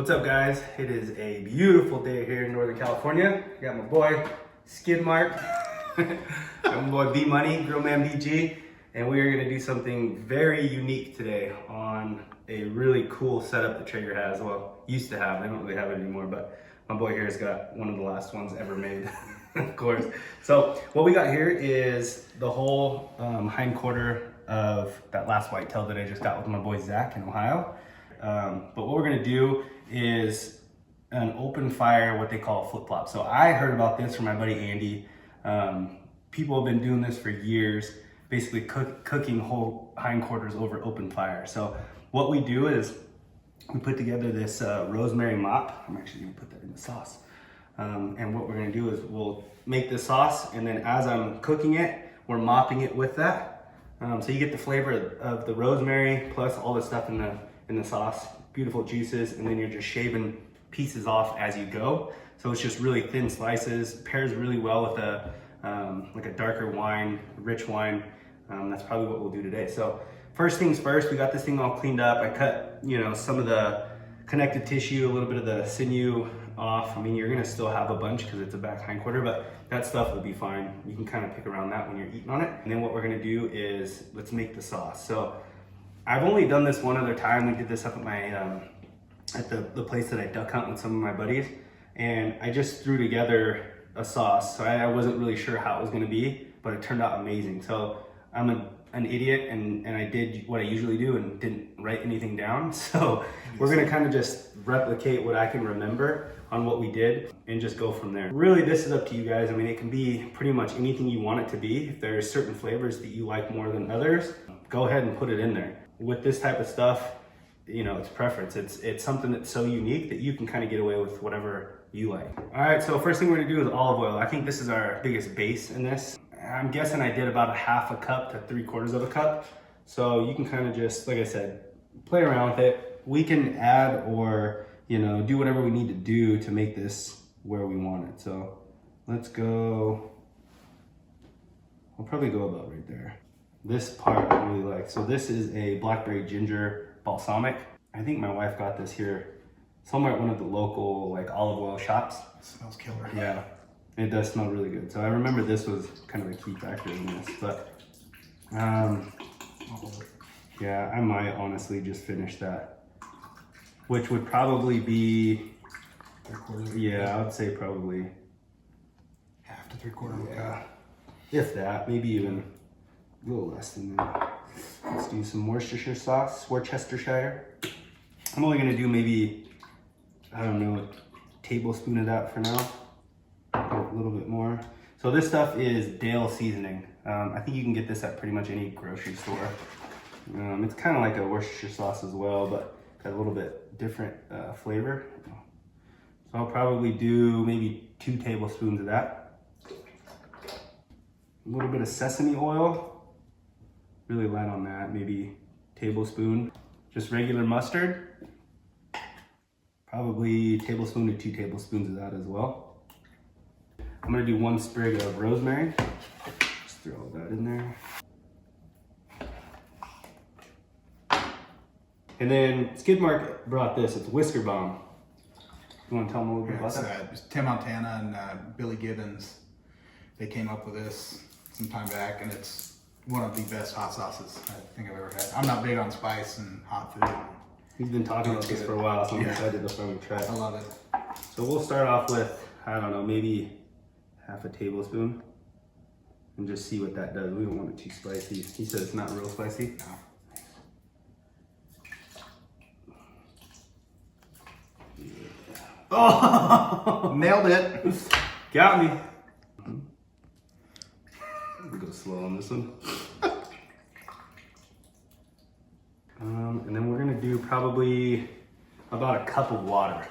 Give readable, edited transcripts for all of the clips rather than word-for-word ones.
What's up, guys? It is a beautiful day here in Northern California. I got my boy Skid Mark, my boy B Money, Grill Man BG, and we are going to do something very unique today on a really cool setup that Traeger has. Well, used to have. They don't really have it anymore, but my boy here has got one of the last ones ever made, of course. So what we got here is the whole hind quarter of that last whitetail that I just got with my boy Zach in Ohio. But what we're gonna do is an open fire, what they call a flip flop. So I heard about this from my buddy Andy. People have been doing this for years, basically cooking whole hindquarters over open fire. So what we do is we put together this rosemary mop. I'm actually gonna put that in the sauce. And what we're gonna do is we'll make the sauce, and then as I'm cooking it, we're mopping it with that. So you get the flavor of the rosemary plus all the stuff in the sauce, beautiful juices, and then you're just shaving pieces off as you go. So it's just really thin slices, pairs really well with a like a darker wine, rich wine. That's probably what we'll do today. So first things first, we got this thing all cleaned up. I cut, some of the connective tissue, a little bit of the sinew off. I mean, you're gonna still have a bunch because it's a back hindquarter, but that stuff will be fine. You can kind of pick around that when you're eating on it. And then what we're gonna do is let's make the sauce. So I've only done this one other time. We did this up at my at the place that I duck hunt with some of my buddies, and I just threw together a sauce. So I wasn't really sure how it was gonna be, but it turned out amazing. So I'm an idiot, and I did what I usually do and didn't write anything down. So we're gonna kind of just replicate what I can remember on what we did and just go from there. Really, this is up to you guys. I mean, it can be pretty much anything you want it to be. If there's certain flavors that you like more than others, go ahead and put it in there. With this type of stuff, it's preference. It's something that's so unique that you can kind of get away with whatever you like. All right, so first thing we're gonna do is olive oil. I think this is our biggest base in this. I'm guessing I did about a half a cup to 3/4 of a cup. So you can kind of just, like I said, play around with it. We can add or, do whatever we need to do to make this where we want it. So let's go, I'll probably go about right there. This part I really like. So this is a blackberry ginger balsamic. I think my wife got this here somewhere at one of the local olive oil shops. It smells killer. Yeah, it does smell really good. So I remember this was kind of a key factor in this, but yeah, I might honestly just finish that, which would probably be, yeah, I would say probably half to 3/4 of a cup. If that, maybe even a little less than that. Let's do some Worcestershire sauce, Worcestershire. I'm only gonna do maybe, I don't know, a tablespoon of that for now. A little bit more. So this stuff is Dale seasoning. I think you can get this at pretty much any grocery store. It's kind of like a Worcestershire sauce as well, but got a little bit different flavor. So I'll probably do maybe 2 tablespoons of that. A little bit of sesame oil, really light on that, maybe tablespoon. Just regular mustard, probably tablespoon to 2 tablespoons of that as well. I'm gonna do 1 sprig of rosemary. Just throw all that in there. And then Skid Mark brought this, it's Whisker Bomb. You wanna tell them a little bit about that? It's Tim Montana and Billy Gibbons. They came up with this some time back, and it's one of the best hot sauces I think I've ever had. I'm not big on spice and hot food. He's been talking about this for a while, so I'm excited to finally try it. I love it. So we'll start off with, I don't know, maybe half a tablespoon and just see what that does. We don't want it too spicy. He said it's not real spicy. No. Yeah. Oh, nailed it. Got me. We'll go slow on this one. And then we're gonna do probably about a cup of water.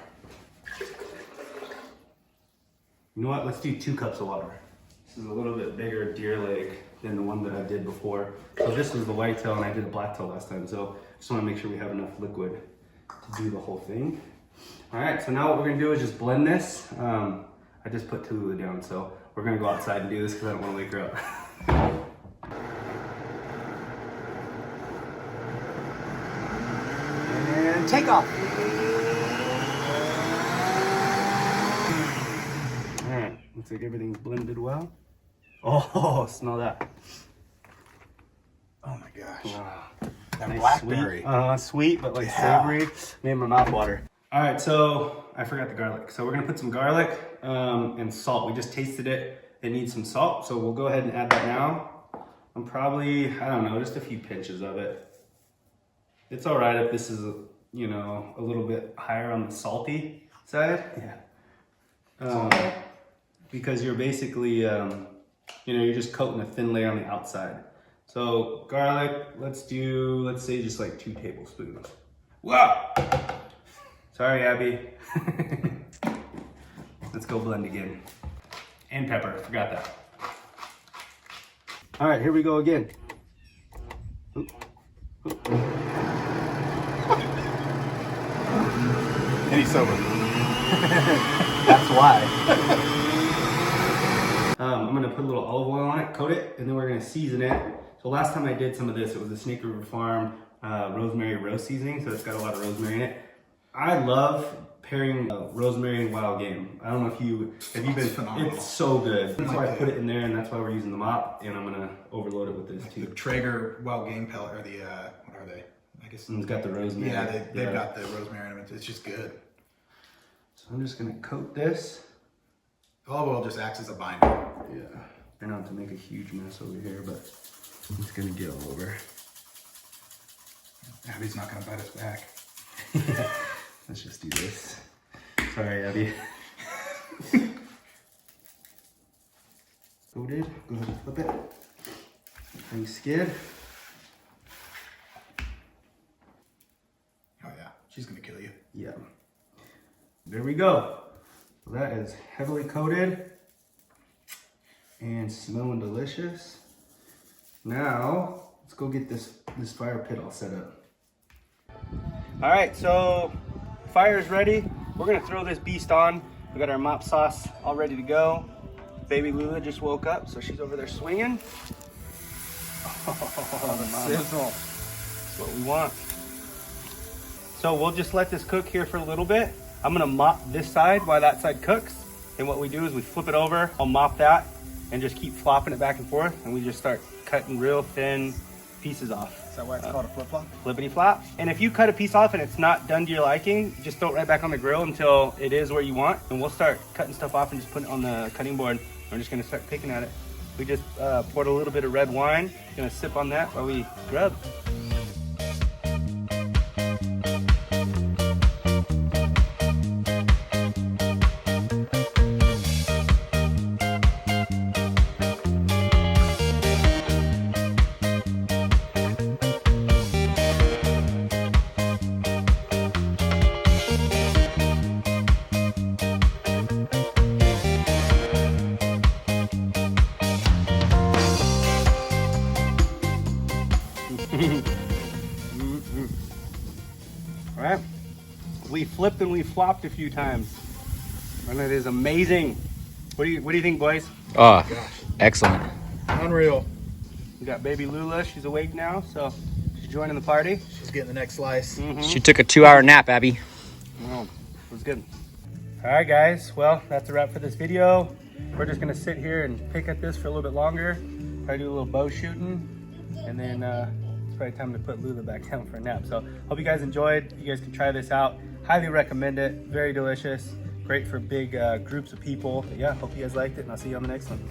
You know what, let's do 2 cups of water. This is a little bit bigger deer leg than the one that I did before. So this was the whitetail and I did a blacktail last time. So just wanna make sure we have enough liquid to do the whole thing. All right, so now what we're gonna do is just blend this. I just put Tallulah down, so we're gonna go outside and do this because I don't wanna wake her up. And take off. Looks like everything's blended well. Oh, smell that. Oh my gosh. Wow. That Nice blackberry. Sweet, sweet, but like savory. Made my mouth water. All right, so I forgot the garlic. So we're gonna put some garlic and salt. We just tasted it. It needs some salt, so we'll go ahead and add that now. I'm probably, I don't know, just a few pinches of it. It's all right if this is, you know, a little bit higher on the salty side. Yeah. Because you're basically, you know, you're just coating a thin layer on the outside. So garlic, let's say just like 2 tablespoons. Wow! Sorry, Abby. Let's go blend again. And pepper, forgot that. All right, here we go again. Oop. Oop. And he's sober. That's why. I'm gonna put a little olive oil on it, coat it, and then we're gonna season it. So last time I did some of this, it was the Snake River Farm rosemary roast seasoning, so it's got a lot of rosemary in it. I love pairing rosemary and wild game. I don't know if have you been, phenomenal. It's so good. That's why I put it in there, and that's why we're using the mop, and I'm gonna overload it with this The too. Traeger wild game pellet, or the, what are they? I guess. And it's got the rosemary. Yeah, they've got the rosemary in it. It's just good. So I'm just gonna coat this. Olive oil just acts as a binder. Yeah. Try not to make a huge mess over here, but it's gonna get all over. Abby's not gonna bite us back. Let's just do this. Sorry, Abby. Coated. Go ahead and flip it. And skid. Oh yeah, she's gonna kill you. Yeah. There we go. So that is heavily coated and smelling delicious. Now, let's go get this fire pit all set up. All right, so fire's ready. We're gonna throw this beast on. We got our mop sauce all ready to go. Baby Lula just woke up, so she's over there swinging. Oh, the sizzle. That's what we want. So we'll just let this cook here for a little bit. I'm gonna mop this side while that side cooks. And what we do is we flip it over, I'll mop that, and just keep flopping it back and forth, and we just start cutting real thin pieces off. Is that why it's called a flip flop? Flippity flop. And if you cut a piece off and it's not done to your liking, just throw it right back on the grill until it is where you want. And we'll start cutting stuff off and just put it on the cutting board. We're just gonna start picking at it. We just poured a little bit of red wine. Gonna sip on that while we grub. All right, we flipped and we flopped a few times, and it is amazing. What do you think, boys? Oh, excellent. Unreal. We got baby Lula. She's awake now, so she's joining the party. She's getting the next slice. She took a 2-hour nap, Abby. Oh, it was good. All right, guys. Well, that's a wrap for this video. We're just gonna sit here and pick at this for a little bit longer. Probably do a little bow shooting, and then it's probably time to put Lula back down for a nap. So hope you guys enjoyed. You guys can try this out. Highly recommend it. Very delicious. Great for big groups of people. But yeah, hope you guys liked it, and I'll see you on the next one.